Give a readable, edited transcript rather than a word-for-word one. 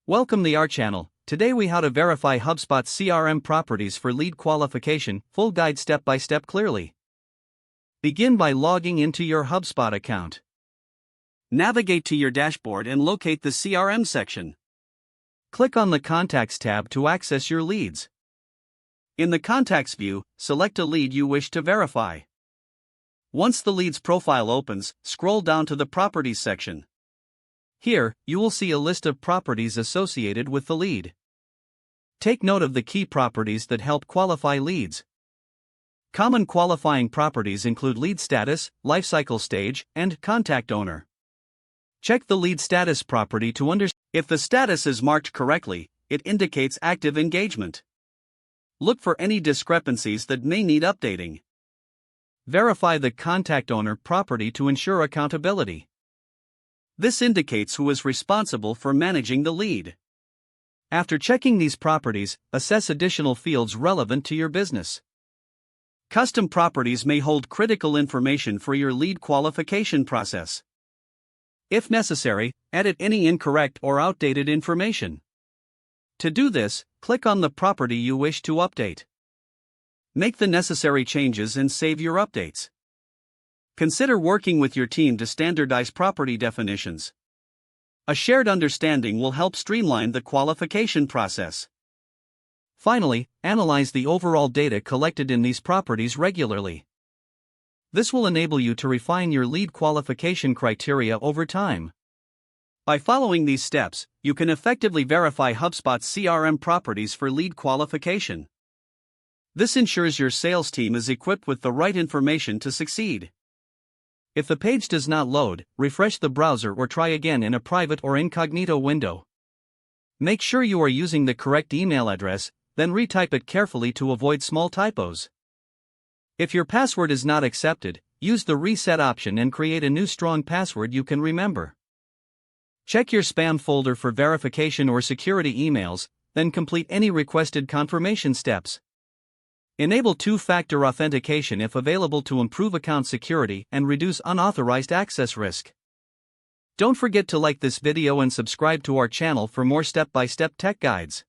Welcome to our channel. Today we how to verify HubSpot CRM properties for lead qualification, full guide step by step clearly. Begin by logging into your HubSpot account. Navigate to your dashboard and locate the CRM section. Click on the Contacts tab to access your leads. In the Contacts view, select a lead you wish to verify. Once the lead's profile opens, scroll down to the Properties section. Here, you will see a list of properties associated with the lead. Take note of the key properties that help qualify leads. Common qualifying properties include lead status, lifecycle stage, and contact owner. Check the lead status property to understand. If the status is marked correctly, it indicates active engagement. Look for any discrepancies that may need updating. Verify the contact owner property to ensure accountability. This indicates who is responsible for managing the lead. After checking these properties, assess additional fields relevant to your business. Custom properties may hold critical information for your lead qualification process. If necessary, edit any incorrect or outdated information. To do this, click on the property you wish to update. Make the necessary changes and save your updates. Consider working with your team to standardize property definitions. A shared understanding will help streamline the qualification process. Finally, analyze the overall data collected in these properties regularly. This will enable you to refine your lead qualification criteria over time. By following these steps, you can effectively verify HubSpot's CRM properties for lead qualification. This ensures your sales team is equipped with the right information to succeed. If the page does not load, refresh the browser or try again in a private or incognito window. Make sure you are using the correct email address, then retype it carefully to avoid small typos. If your password is not accepted, use the reset option and create a new strong password you can remember. Check your spam folder for verification or security emails, then complete any requested confirmation steps. Enable two-factor authentication if available to improve account security and reduce unauthorized access risk. Don't forget to like this video and subscribe to our channel for more step-by-step tech guides.